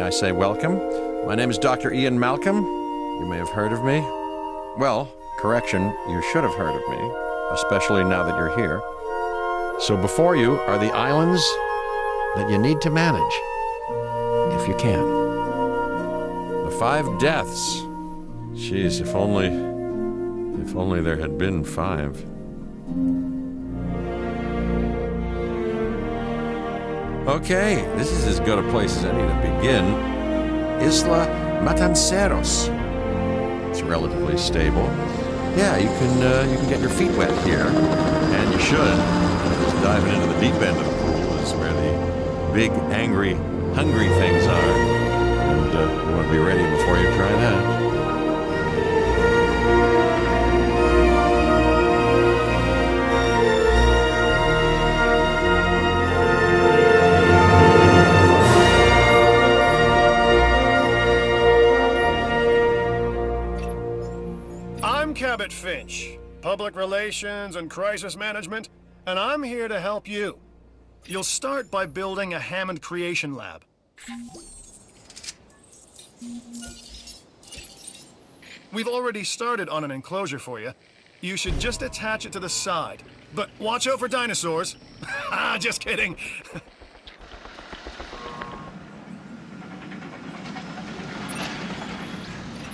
I say welcome. My name is Dr. Ian Malcolm. You may have heard of me. Well, correction, you should have heard of me, especially now that you're here. So before you are the islands that you need to manage, if you can. The 5 deaths. Jeez, if only there had been 5. Okay, this is as good a place as any to begin. Isla Matanceros. It's relatively stable. Yeah, you can get your feet wet here, and you should. Just diving into the deep end of the pool is where the big, angry, hungry things are, and you want to be ready before you try that. Cabot Finch, Public Relations and Crisis Management, and I'm here to help you. You'll start by building a Hammond Creation Lab. We've already started on an enclosure for you. You should just attach it to the side. But watch out for dinosaurs. Just kidding.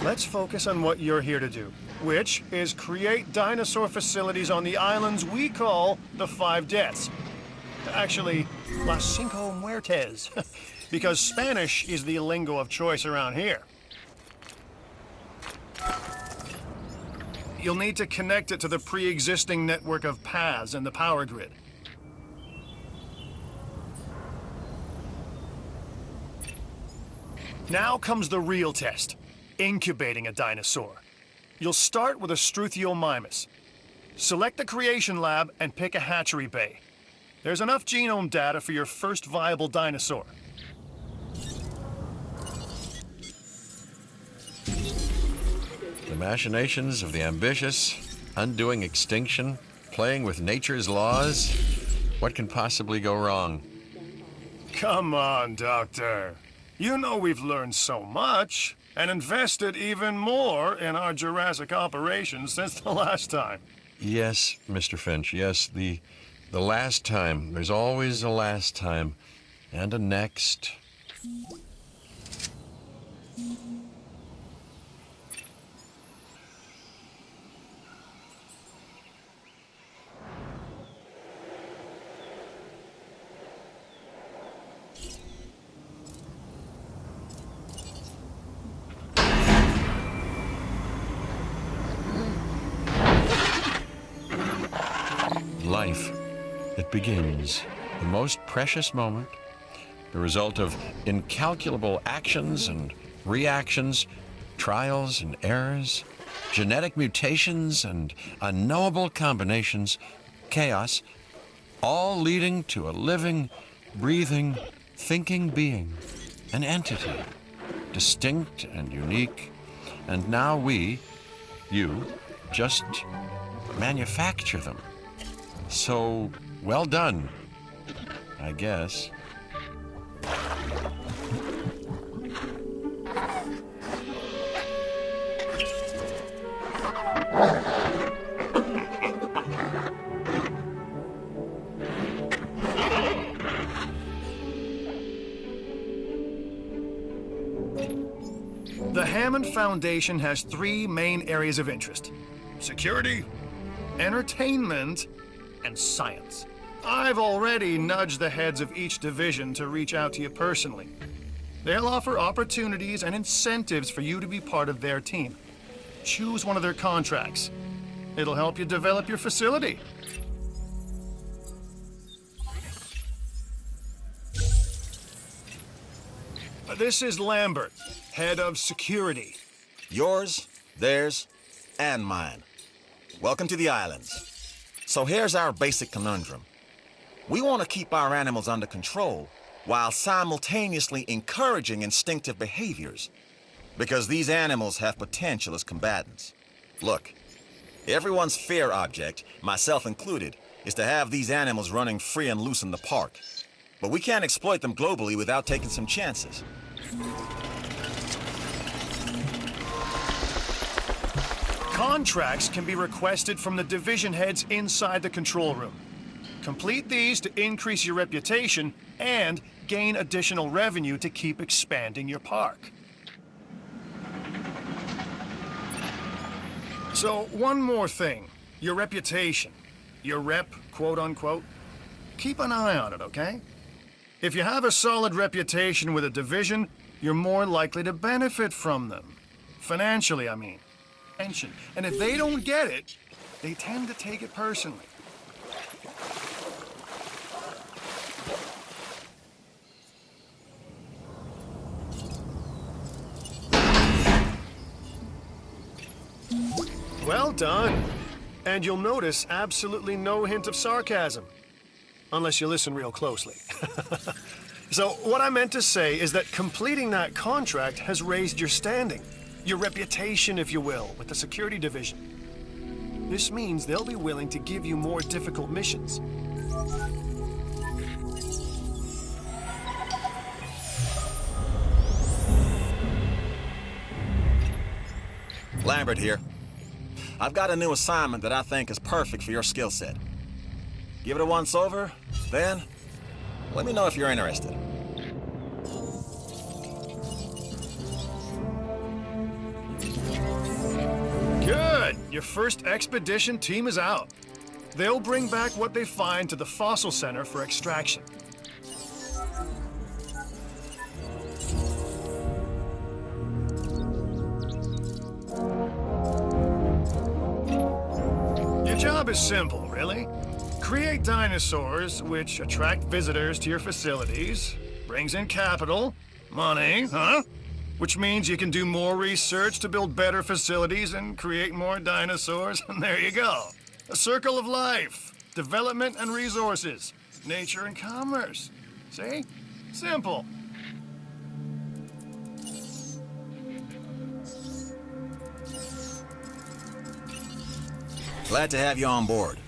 Let's focus on what you're here to do, which is create dinosaur facilities on the islands we call the 5 Deaths. Actually, Las Cinco Muertes, because Spanish is the lingo of choice around here. You'll need to connect it to the pre-existing network of paths and the power grid. Now comes the real test. Incubating a dinosaur. You'll start with a Struthiomimus. Select the creation lab and pick a hatchery bay. There's enough genome data for your first viable dinosaur. The machinations of the ambitious, undoing extinction, playing with nature's laws. What can possibly go wrong? Come on, Doctor. You know we've learned so much. And invested even more in our Jurassic operations since the last time. Yes, Mr. Finch, yes, the last time. There's always a last time. And a next. Life. It begins. The most precious moment. The result of incalculable actions and reactions, trials and errors, genetic mutations and unknowable combinations, chaos, all leading to a living, breathing, thinking being, an entity, distinct and unique. And now we, you, just manufacture them. So, well done, I guess. The Hammond Foundation has 3 main areas of interest: security, entertainment, and science. I've already nudged the heads of each division to reach out to you personally. They'll offer opportunities and incentives for you to be part of their team. Choose one of their contracts. It'll help you develop your facility. This is Lambert, head of security. Yours, theirs, and mine. Welcome to the islands. So here's our basic conundrum. We want to keep our animals under control while simultaneously encouraging instinctive behaviors, because these animals have potential as combatants. Look, everyone's fear object, myself included, is to have these animals running free and loose in the park. But we can't exploit them globally without taking some chances. Contracts can be requested from the division heads inside the control room. Complete these to increase your reputation and gain additional revenue to keep expanding your park. So, one more thing. Your reputation. Your rep, quote unquote. Keep an eye on it, okay? If you have a solid reputation with a division, you're more likely to benefit from them. Financially, I mean. And if they don't get it, they tend to take it personally. Well done. And you'll notice absolutely no hint of sarcasm. Unless you listen real closely. So what I meant to say is that completing that contract has raised your standing. Your reputation, if you will, with the security division. This means they'll be willing to give you more difficult missions. Lambert here. I've got a new assignment that I think is perfect for your skill set. Give it a once over, then let me know if you're interested. Good! Your first expedition team is out. They'll bring back what they find to the fossil center for extraction. Your job is simple, really. Create dinosaurs which attract visitors to your facilities, brings in capital, money, which means you can do more research to build better facilities and create more dinosaurs, and there you go. A circle of life, development and resources, nature and commerce. See? Simple. Glad to have you on board.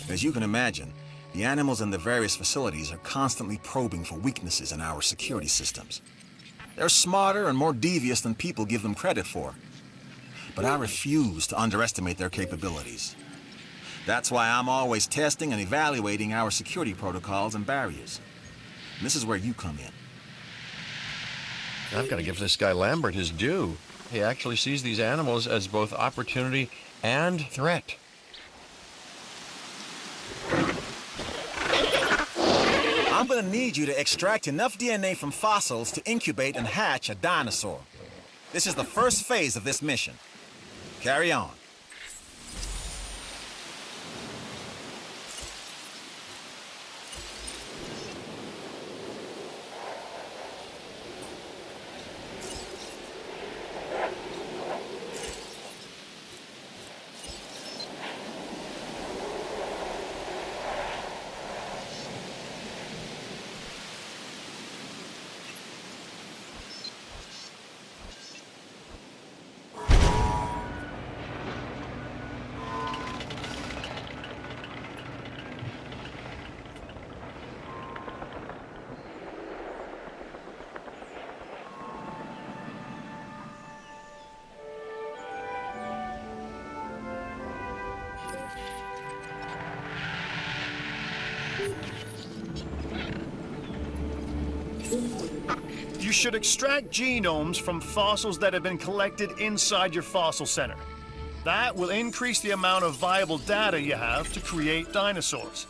As you can imagine, the animals in the various facilities are constantly probing for weaknesses in our security systems. They're smarter and more devious than people give them credit for. But I refuse to underestimate their capabilities. That's why I'm always testing and evaluating our security protocols and barriers. And this is where you come in. I've got to give this guy Lambert his due. He actually sees these animals as both opportunity and threat. I'm gonna need you to extract enough DNA from fossils to incubate and hatch a dinosaur. This is the first phase of this mission. Carry on. You should extract genomes from fossils that have been collected inside your fossil center. That will increase the amount of viable data you have to create dinosaurs.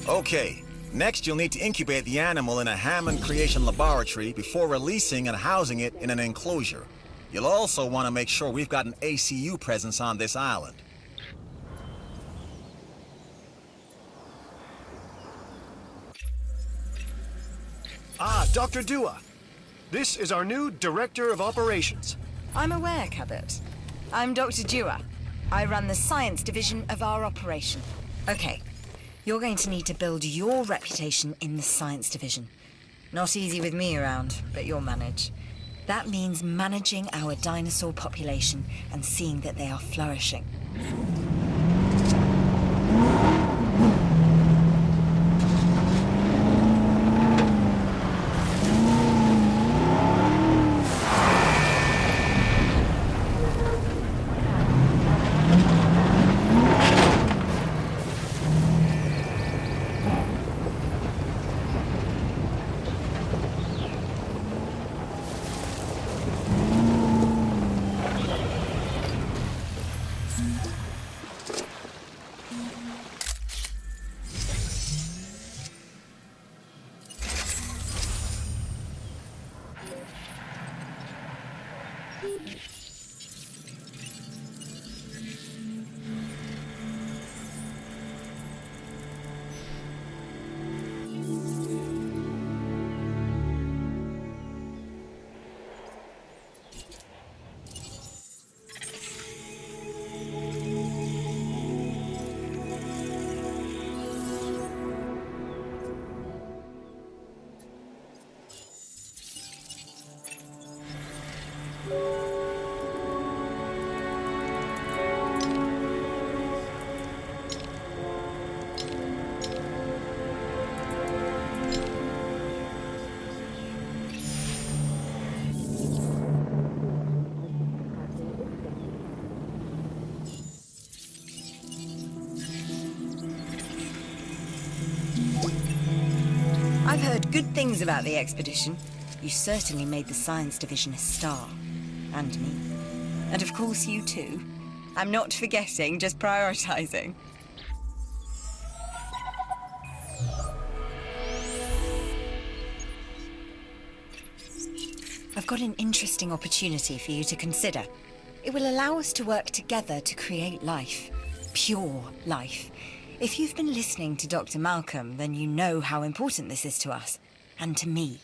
Okay, next you'll need to incubate the animal in a Hammond creation laboratory before releasing and housing it in an enclosure. You'll also want to make sure we've got an ACU presence on this island. Ah, Dr. Dua. This is our new Director of Operations. I'm aware, Cabot. I'm Dr. Dua. I run the science division of our operation. Okay, you're going to need to build your reputation in the science division. Not easy with me around, but you'll manage. That means managing our dinosaur population and seeing that they are flourishing. I've heard good things about the expedition. You certainly made the science division a star. And me. And of course you too. I'm not forgetting, just prioritizing. I've got an interesting opportunity for you to consider. It will allow us to work together to create life. Pure life. If you've been listening to Dr. Malcolm, then you know how important this is to us. And to me.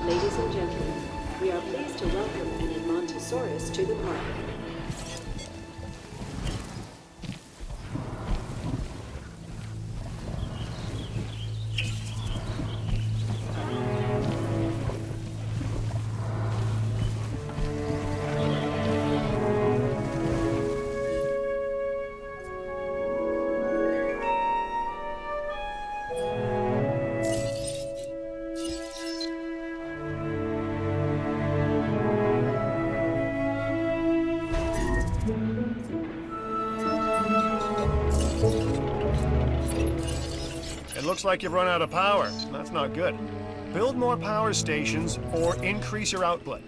Ladies and gentlemen, we are pleased to welcome an Edmontosaurus to the park. It looks like you've run out of power. That's not good. Build more power stations or increase your output.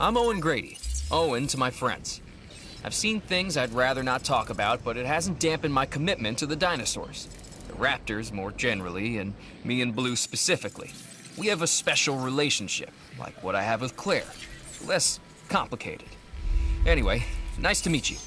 I'm Owen Grady. Owen to my friends. I've seen things I'd rather not talk about, but it hasn't dampened my commitment to the dinosaurs. The raptors more generally, and me and Blue specifically. We have a special relationship, like what I have with Claire. Less complicated. Anyway, nice to meet you.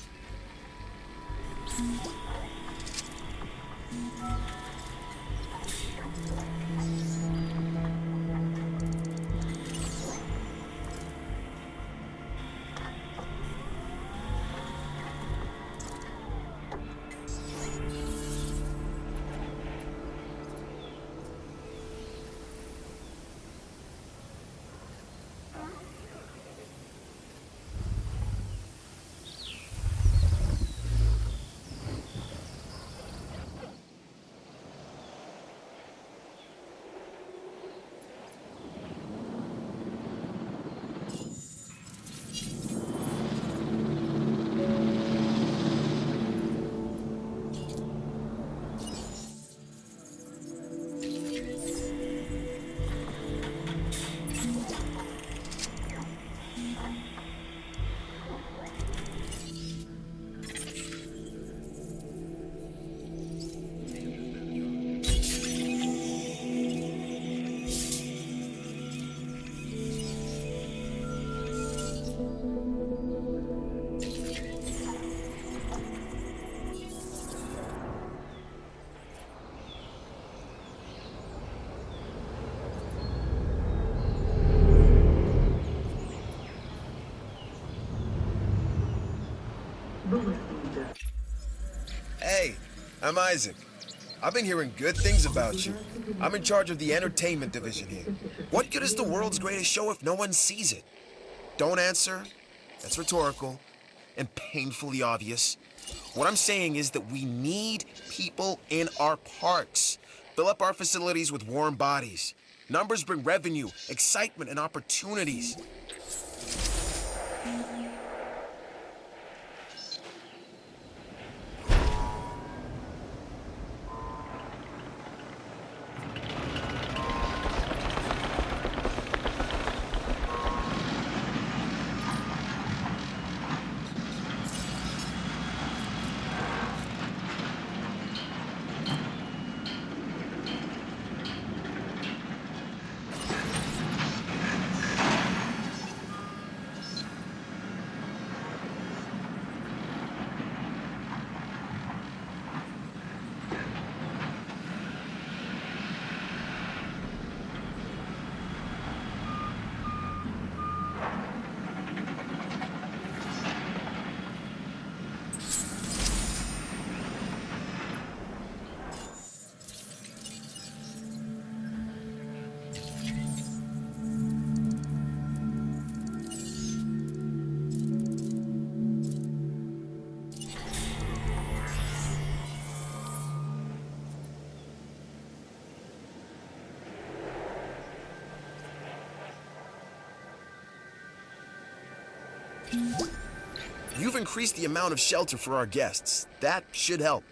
Hey, I'm Isaac. I've been hearing good things about you. I'm in charge of the entertainment division here. What good is the world's greatest show if no one sees it? Don't answer. That's rhetorical and painfully obvious. What I'm saying is that we need people in our parks. Fill up our facilities with warm bodies. Numbers bring revenue, excitement, and opportunities. You've increased the amount of shelter for our guests. That should help.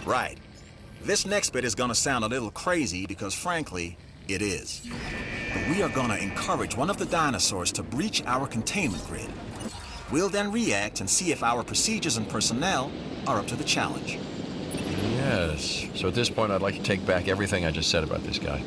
Right. This next bit is gonna sound a little crazy because, frankly, it is. But we are gonna encourage one of the dinosaurs to breach our containment grid. We'll then react and see if our procedures and personnel are up to the challenge. Yes. So at this point, I'd like to take back everything I just said about this guy.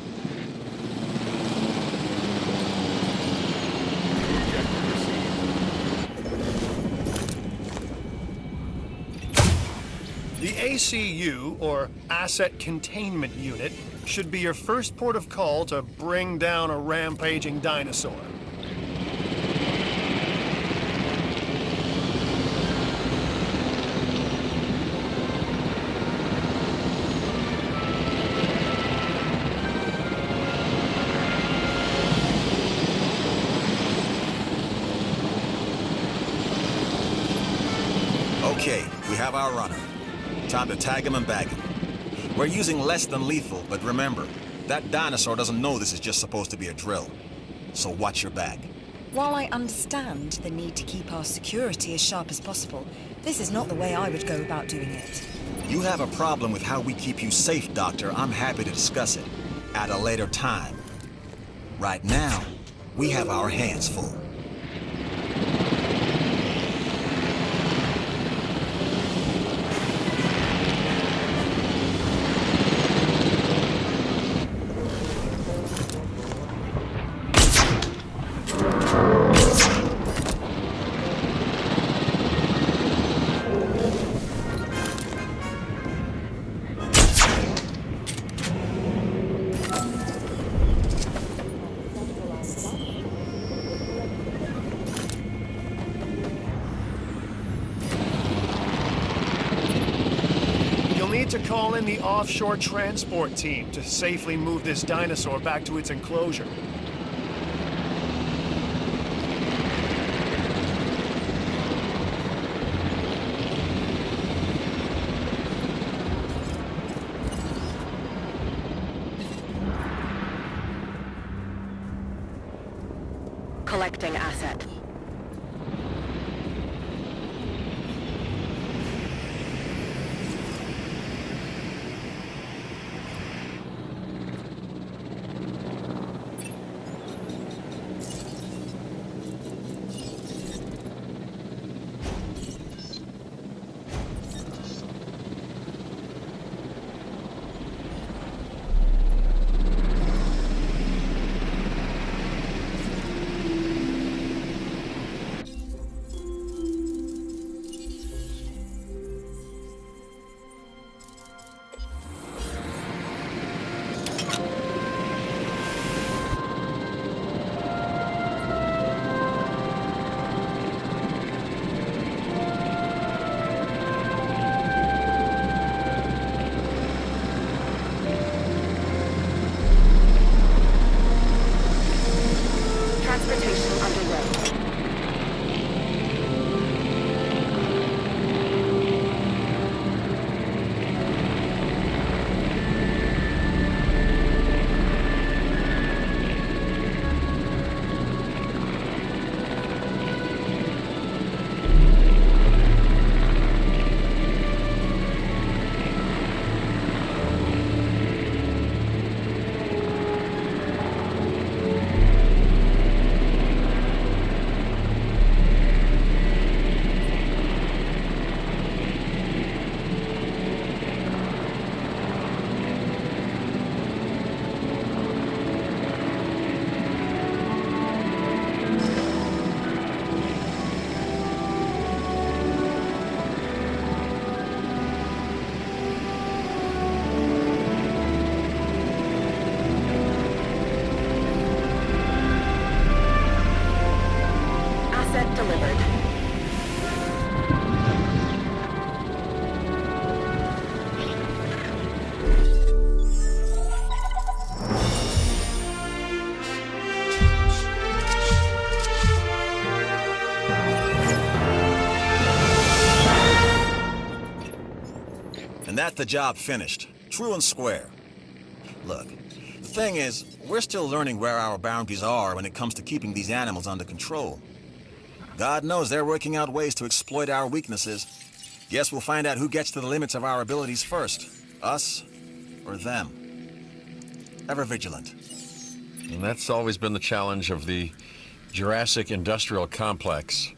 The ACU, or Asset Containment Unit, should be your first port of call to bring down a rampaging dinosaur. Okay, we have our runner. Time to tag him and bag him. We're using less than lethal, but remember, That dinosaur doesn't know this is just supposed to be a drill. So watch your back. While I understand the need to keep our security as sharp as possible, this is not the way I would go about doing it. You have a problem with how we keep you safe, Doctor. I'm happy to discuss it at a later time. Right now, we have our hands full. To call in the offshore transport team to safely move this dinosaur back to its enclosure. Collecting asset. Transportation underway. And that's the job finished. True and square. Look, the thing is, we're still learning where our boundaries are when it comes to keeping these animals under control. God knows they're working out ways to exploit our weaknesses. Guess we'll find out who gets to the limits of our abilities first. Us or them. Ever vigilant. And that's always been the challenge of the Jurassic industrial complex.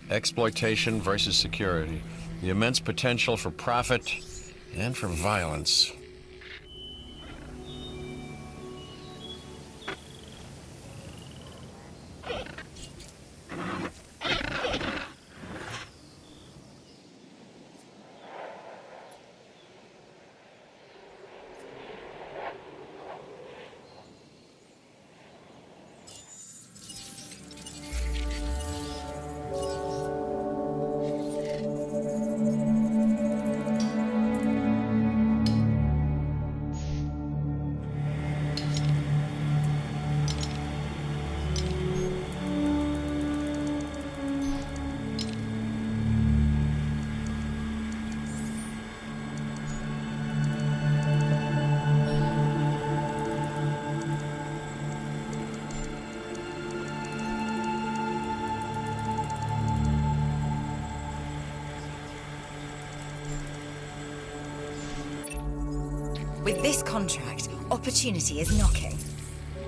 Exploitation versus security. The immense potential for profit and for violence. With this contract, opportunity is knocking.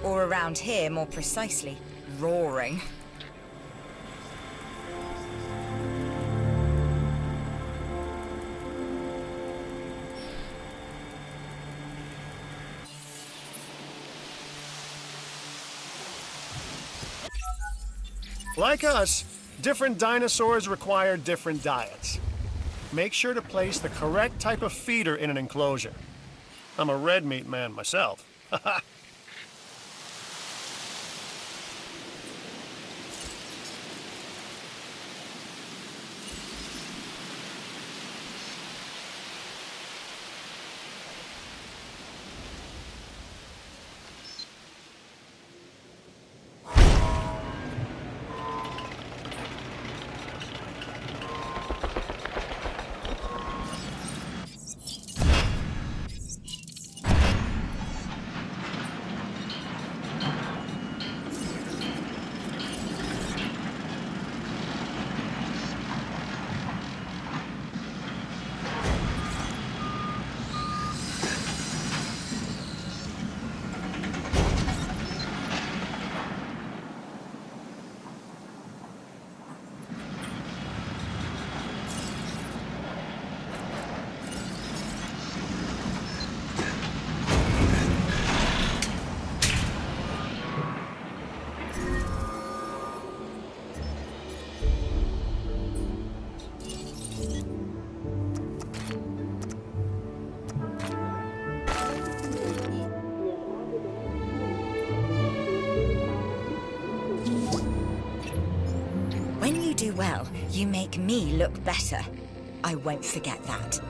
Or around here, more precisely, roaring. Like us, different dinosaurs require different diets. Make sure to place the correct type of feeder in an enclosure. I'm a red meat man myself. When you do well, you make me look better. I won't forget that.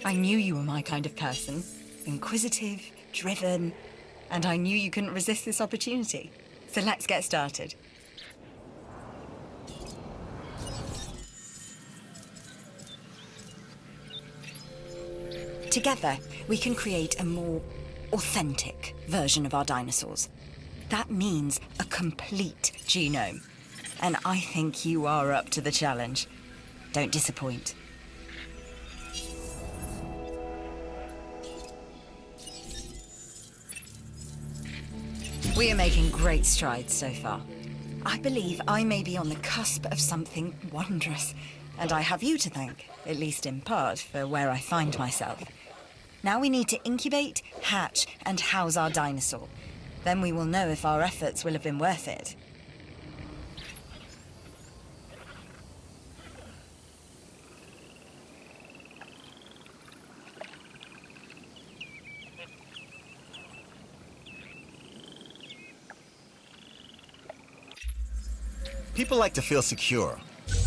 I knew you were my kind of person. Inquisitive, driven, and I knew you couldn't resist this opportunity. So let's get started. Together, we can create a more authentic version of our dinosaurs. That means a complete genome. And I think you are up to the challenge. Don't disappoint. We are making great strides so far. I believe I may be on the cusp of something wondrous, and I have you to thank, at least in part, for where I find myself. Now we need to incubate, hatch, and house our dinosaur. Then we will know if our efforts will have been worth it. People like to feel secure.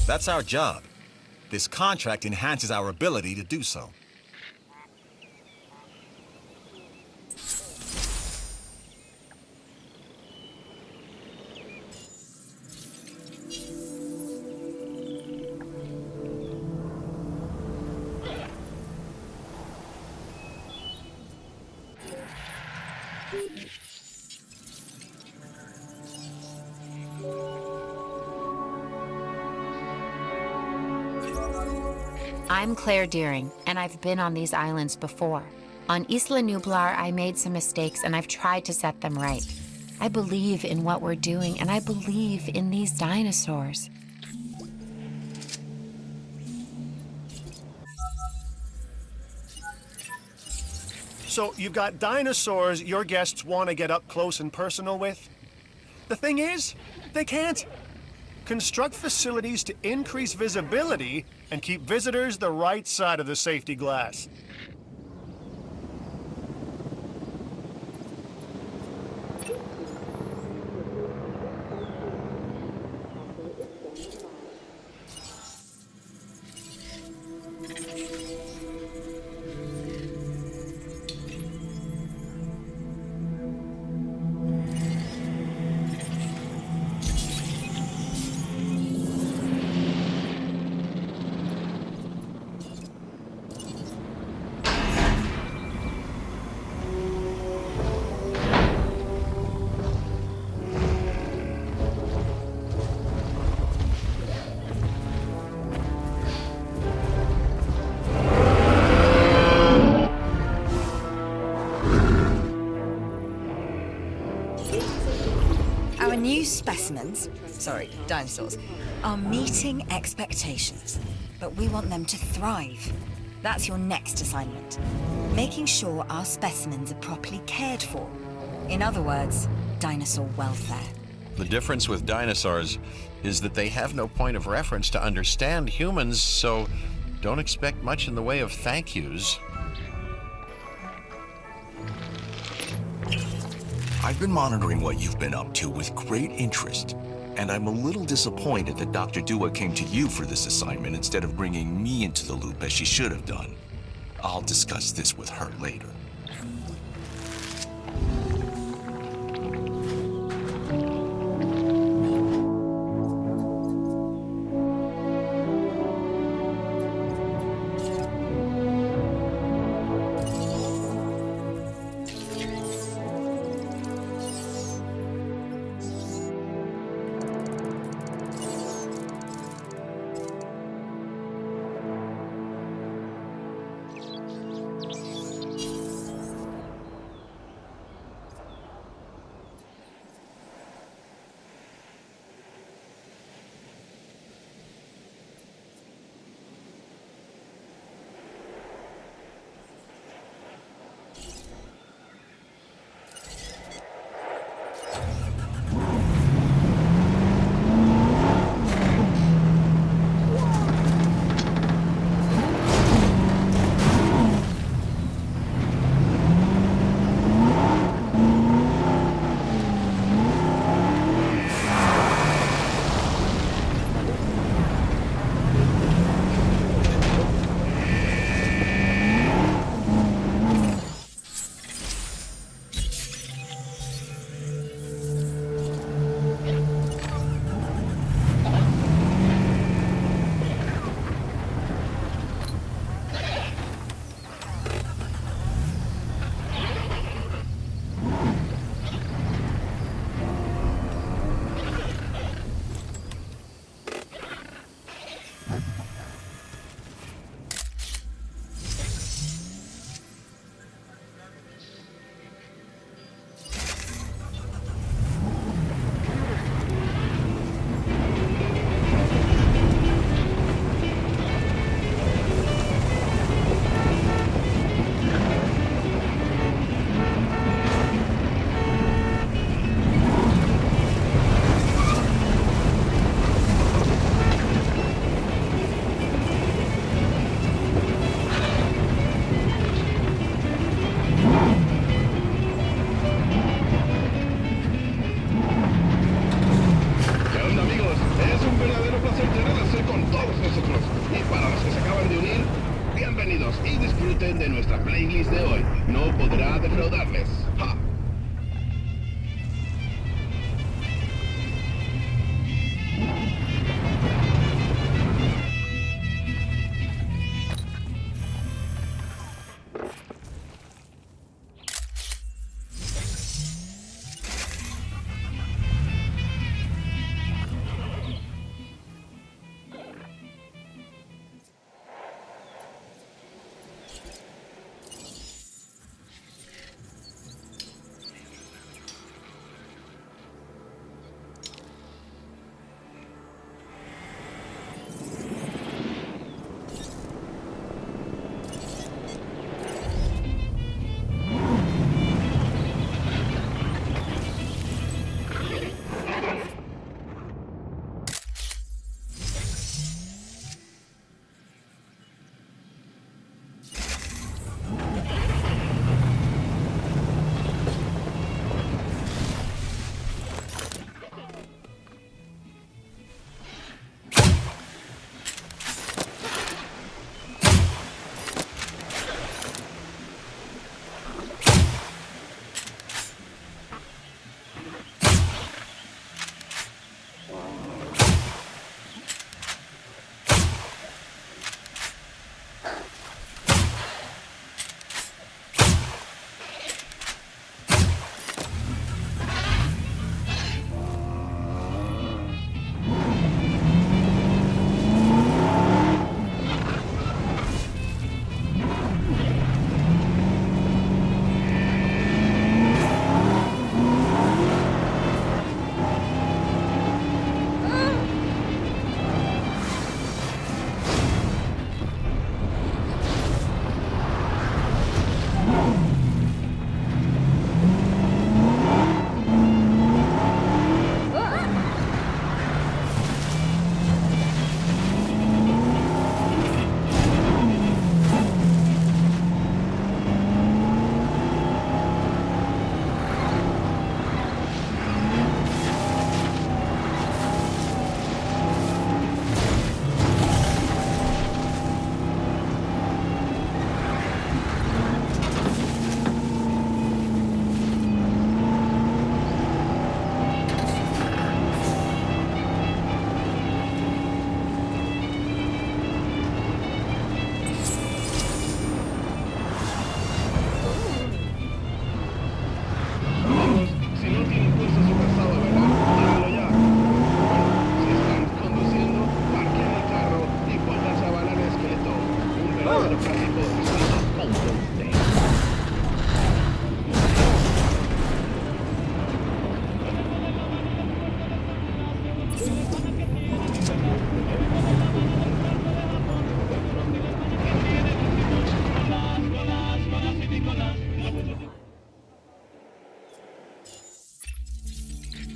That's our job. This contract enhances our ability to do so. I'm Claire Deering, and I've been on these islands before. On Isla Nublar, I made some mistakes, and I've tried to set them right. I believe in what we're doing, and I believe in these dinosaurs. So you've got dinosaurs your guests want to get up close and personal with? The thing is, they can't. Construct facilities to increase visibility and keep visitors the right side of the safety glass. Our new specimens, dinosaurs, are meeting expectations, but we want them to thrive. That's your next assignment. Making sure our specimens are properly cared for. In other words, dinosaur welfare. The difference with dinosaurs is that they have no point of reference to understand humans, so don't expect much in the way of thank yous. I've been monitoring what you've been up to with great interest, and I'm a little disappointed that Dr. Dua came to you for this assignment instead of bringing me into the loop as she should have done. I'll discuss this with her later.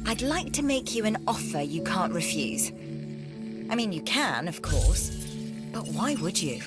I'd like to make you an offer you can't refuse. I mean, you can, of course, but why would you?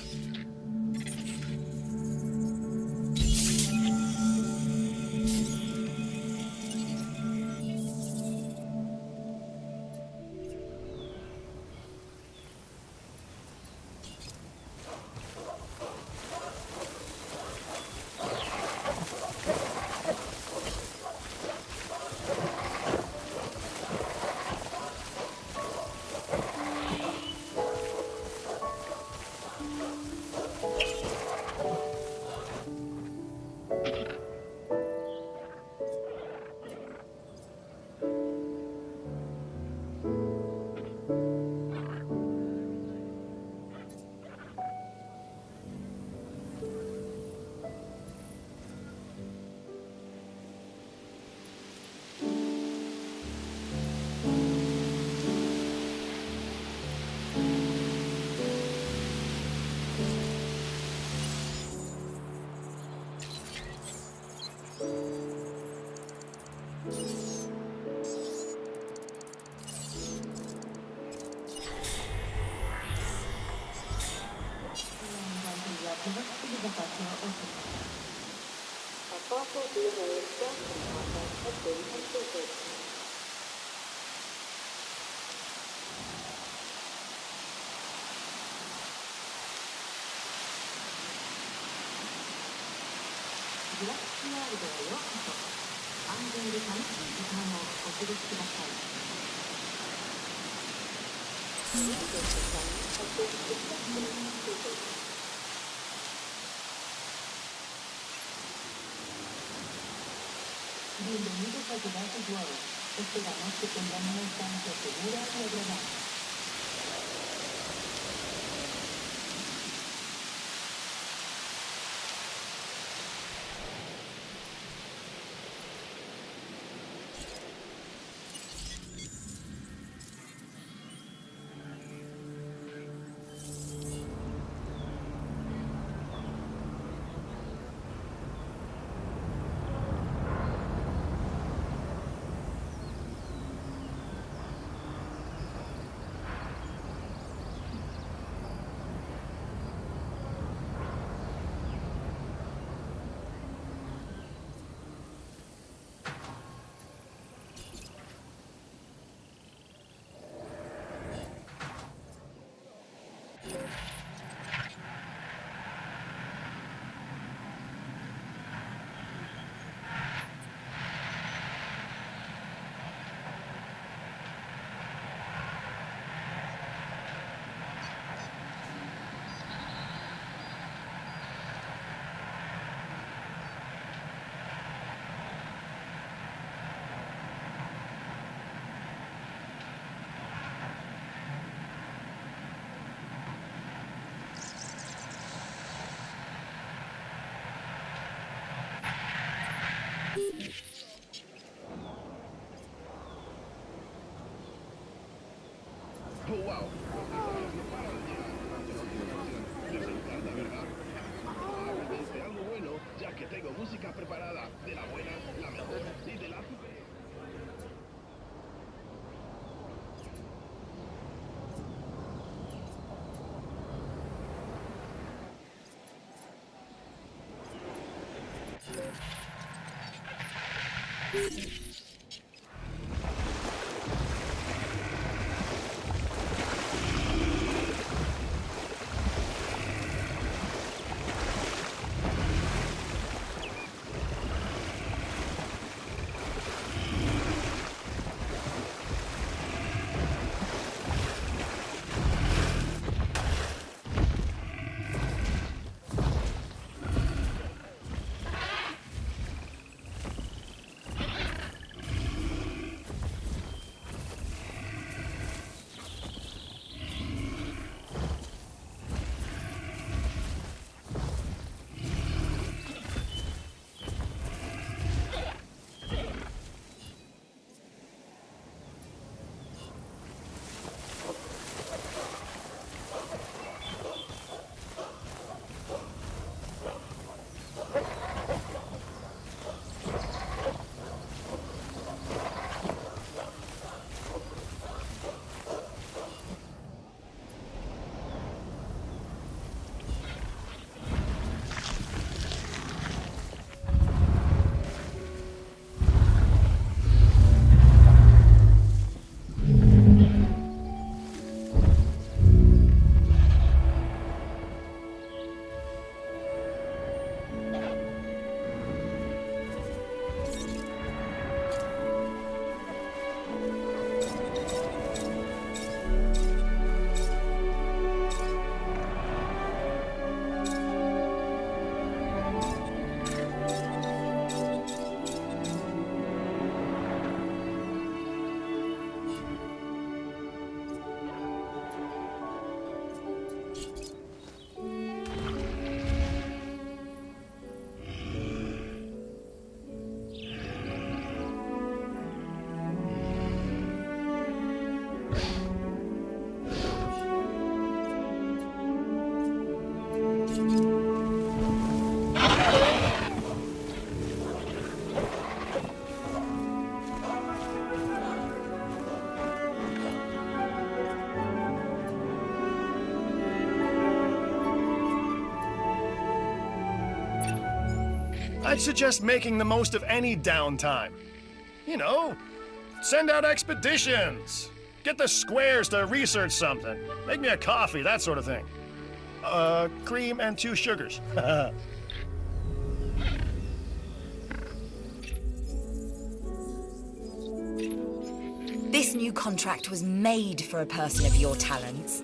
A fossil DNA extraction process has been completed. Jurassic Park へようこそ。安全で楽しい時間をお過ごしください。Research assignment has been successfully completed. Bienvenidos a Jurassic World. Esperamos que tengan una estancia segura y agradable. I'd suggest making the most of any downtime. You know, send out expeditions. Get the squares to research something. Make me a coffee, that sort of thing. Cream and 2 sugars. This new contract was made for a person of your talents.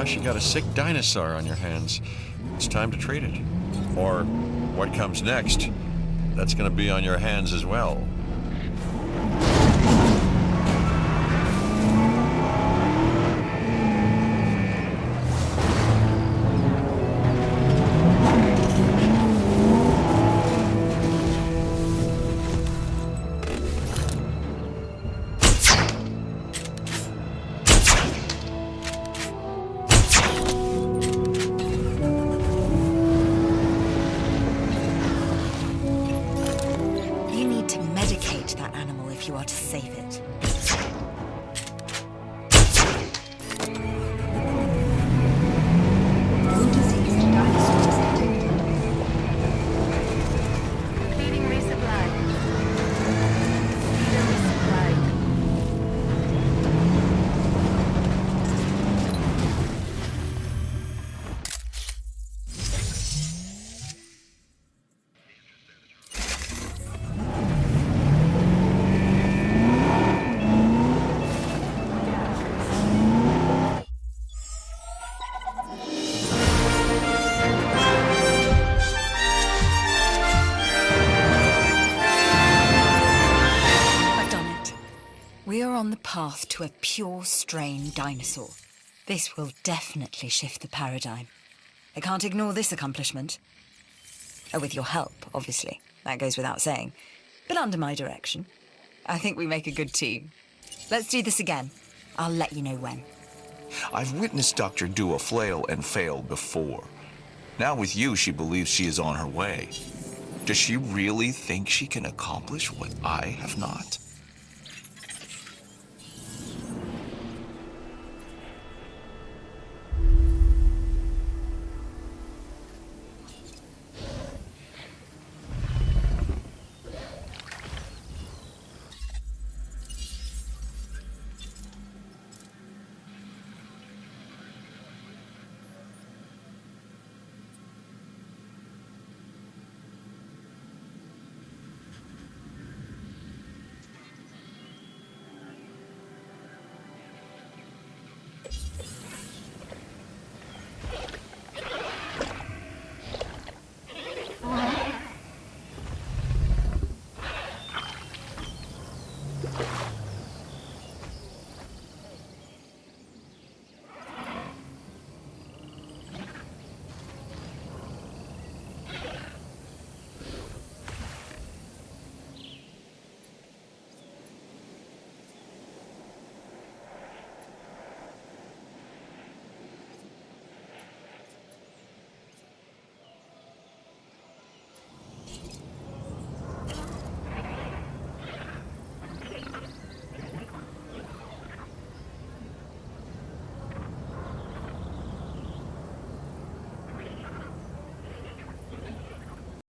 You got a sick dinosaur on your hands. It's time to treat it. Or what comes next, that's going to be on your hands as well. path to a pure strain dinosaur. This will definitely shift the paradigm. I can't ignore this accomplishment. Oh, with your help, obviously. That goes without saying. But under my direction. I think we make a good team. Let's do this again. I'll let you know when. I've witnessed Dr. Dua flail and fail before. Now with you, she believes she is on her way. Does she really think she can accomplish what I have not?